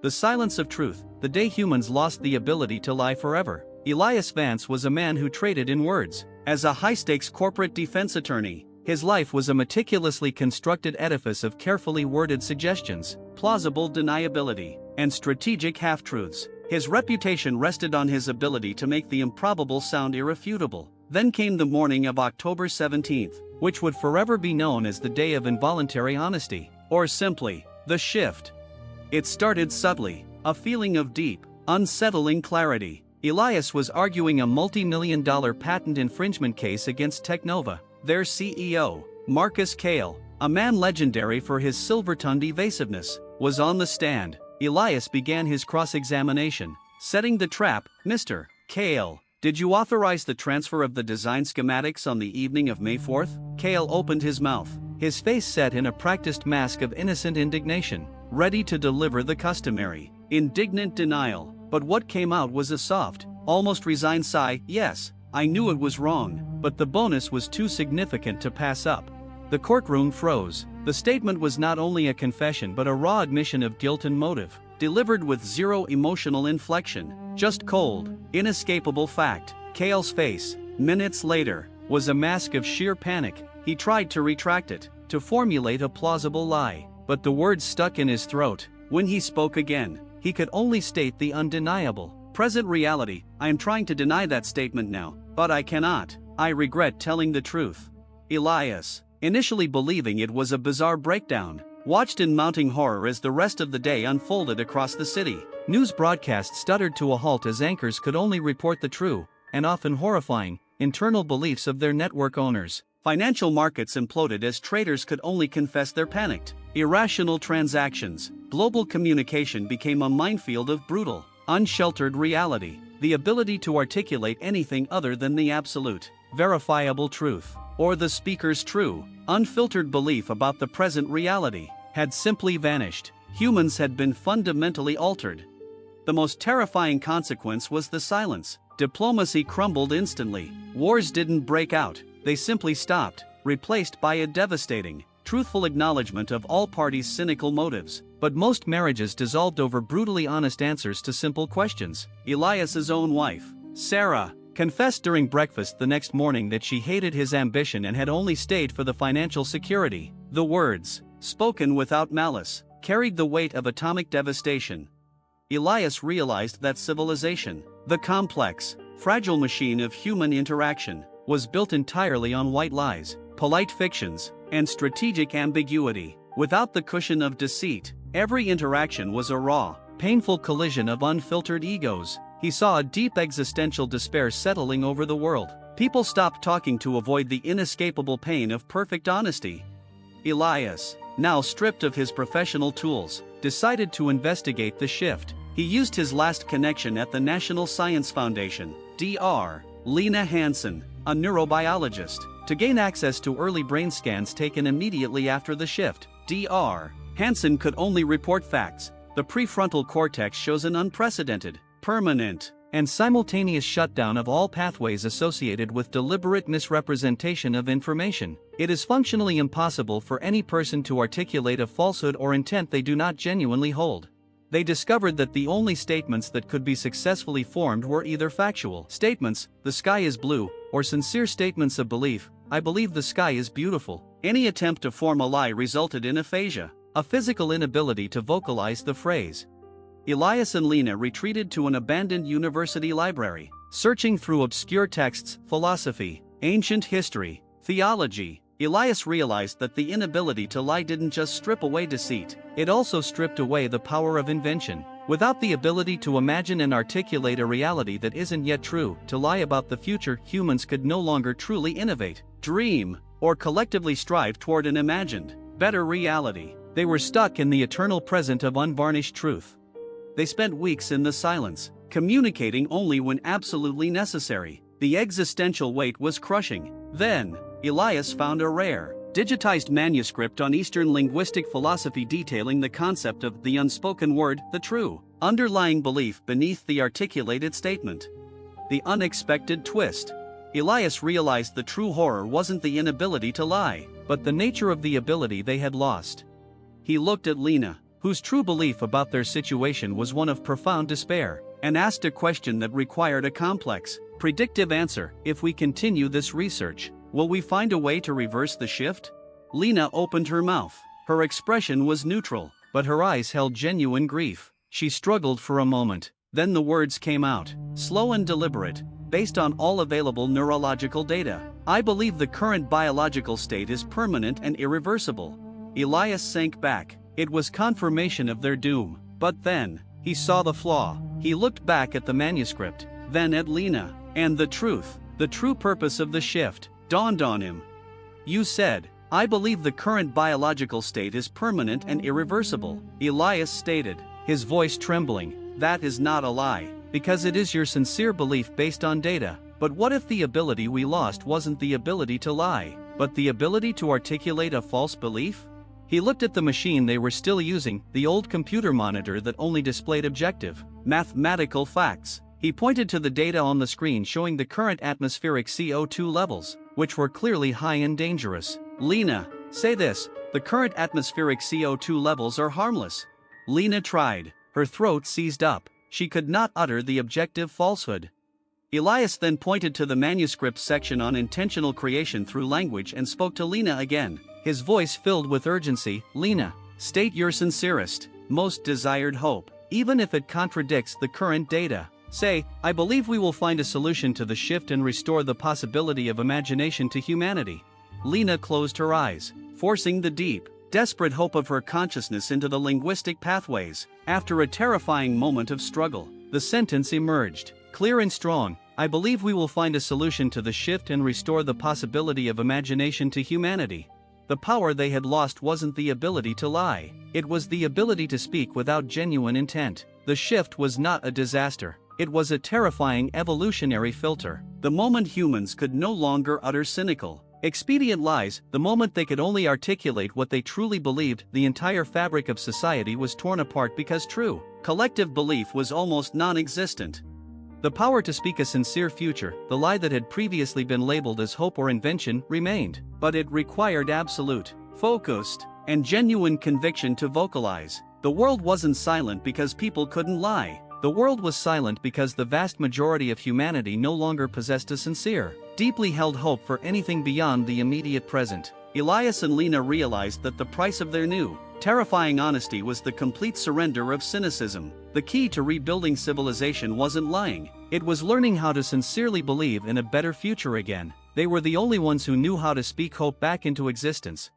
The Silence of Truth, the day humans lost the ability to lie forever. Elias Vance was a man who traded in words. As a high-stakes corporate defense attorney, his life was a meticulously constructed edifice of carefully worded suggestions, plausible deniability, and strategic half-truths. His reputation rested on his ability to make the improbable sound irrefutable. Then came the morning of October 17th, which would forever be known as the Day of Involuntary Honesty, or simply, the Shift. It started subtly, a feeling of deep, unsettling clarity. Elias was arguing a multi-million-dollar patent infringement case against Technova. Their CEO, Marcus Cale, a man legendary for his silver-tongued evasiveness, was on the stand. Elias began his cross-examination, setting the trap. "Mr. Cale, did you authorize the transfer of the design schematics on the evening of May 4th? Cale opened his mouth, his face set in a practiced mask of innocent indignation, ready to deliver the customary, indignant denial. But what came out was a soft, almost resigned sigh. "Yes, I knew it was wrong, but the bonus was too significant to pass up." The courtroom froze. The statement was not only a confession but a raw admission of guilt and motive, delivered with zero emotional inflection, just cold, inescapable fact. Cale's face, minutes later, was a mask of sheer panic. He tried to retract it, to formulate a plausible lie, but the words stuck in his throat. When he spoke again, he could only state the undeniable, present reality. "I am trying to deny that statement now, but I cannot. I regret telling the truth." Elias, initially believing it was a bizarre breakdown, watched in mounting horror as the rest of the day unfolded across the city. News broadcasts stuttered to a halt as anchors could only report the true, and often horrifying, internal beliefs of their network owners. Financial markets imploded as traders could only confess their panicked, irrational transactions. Global communication became a minefield of brutal, unsheltered reality. The ability to articulate anything other than the absolute, verifiable truth, or the speaker's true, unfiltered belief about the present reality, had simply vanished. Humans had been fundamentally altered. The most terrifying consequence was the silence. Diplomacy crumbled instantly. Wars didn't break out, they simply stopped, replaced by a devastating, truthful acknowledgement of all parties' cynical motives. But most marriages dissolved over brutally honest answers to simple questions. Elias's own wife, Sarah, confessed during breakfast the next morning that she hated his ambition and had only stayed for the financial security. The words, spoken without malice, carried the weight of atomic devastation. Elias realized that civilization, the complex, fragile machine of human interaction, was built entirely on white lies, polite fictions, and strategic ambiguity. Without the cushion of deceit, every interaction was a raw, painful collision of unfiltered egos. He saw a deep existential despair settling over the world. People stopped talking to avoid the inescapable pain of perfect honesty. Elias, now stripped of his professional tools, decided to investigate the shift. He used his last connection at the National Science Foundation, Dr. Lena Hansen, a neurobiologist, to gain access to early brain scans taken immediately after the shift. Dr. Hansen could only report facts. The prefrontal cortex shows an unprecedented, permanent, and simultaneous shutdown of all pathways associated with deliberate misrepresentation of information. It is functionally impossible for any person to articulate a falsehood or intent they do not genuinely hold. They discovered that the only statements that could be successfully formed were either factual statements, "the sky is blue," or sincere statements of belief, "I believe the sky is beautiful." Any attempt to form a lie resulted in aphasia, a physical inability to vocalize the phrase. Elias and Lena retreated to an abandoned university library, searching through obscure texts, philosophy, ancient history, theology. Elias realized that the inability to lie didn't just strip away deceit, it also stripped away the power of invention. Without the ability to imagine and articulate a reality that isn't yet true, to lie about the future, humans could no longer truly innovate, dream, or collectively strive toward an imagined, better reality. They were stuck in the eternal present of unvarnished truth. They spent weeks in the silence, communicating only when absolutely necessary. The existential weight was crushing. Then, Elias found a rare, digitized manuscript on Eastern linguistic philosophy detailing the concept of the unspoken word, the true, underlying belief beneath the articulated statement. The unexpected twist. Elias realized the true horror wasn't the inability to lie, but the nature of the ability they had lost. He looked at Lena, whose true belief about their situation was one of profound despair, and asked a question that required a complex, predictive answer. If we continue this research, will we find a way to reverse the shift? Lena opened her mouth. Her expression was neutral, but her eyes held genuine grief. She struggled for a moment, then the words came out, slow and deliberate, based on all available neurological data. I believe the current biological state is permanent and irreversible. Elias sank back. It was confirmation of their doom. But then, he saw the flaw. He looked back at the manuscript, then at Lena. And the true purpose of the shift, dawned on him. You said, I believe the current biological state is permanent and irreversible, Elias stated, his voice trembling. That is not a lie, because it is your sincere belief based on data. But what if the ability we lost wasn't the ability to lie, but the ability to articulate a false belief? He looked at the machine they were still using, the old computer monitor that only displayed objective, mathematical facts. He pointed to the data on the screen showing the current atmospheric CO2 levels, which were clearly high and dangerous. Lena, say this, the current atmospheric CO2 levels are harmless. Lena tried. Her throat seized up. She could not utter the objective falsehood. Elias then pointed to the manuscript section on intentional creation through language and spoke to Lena again, his voice filled with urgency. Lena, state your sincerest, most desired hope, even if it contradicts the current data. Say, I believe we will find a solution to the shift and restore the possibility of imagination to humanity. Lena closed her eyes, forcing the deep, desperate hope of her consciousness into the linguistic pathways. After a terrifying moment of struggle, the sentence emerged, clear and strong. I believe we will find a solution to the shift and restore the possibility of imagination to humanity. The power they had lost wasn't the ability to lie, it was the ability to speak without genuine intent. The shift was not a disaster, it was a terrifying evolutionary filter. The moment humans could no longer utter cynical, expedient lies, the moment they could only articulate what they truly believed, the entire fabric of society was torn apart because true, collective belief was almost non-existent. The power to speak a sincere future, the lie that had previously been labeled as hope or invention, remained, but it required absolute, focused, and genuine conviction to vocalize. The world wasn't silent because people couldn't lie. The world was silent because the vast majority of humanity no longer possessed a sincere, deeply held hope for anything beyond the immediate present. Elias and Lena realized that the price of their new, terrifying honesty was the complete surrender of cynicism. The key to rebuilding civilization wasn't lying, it was learning how to sincerely believe in a better future again. They were the only ones who knew how to speak hope back into existence,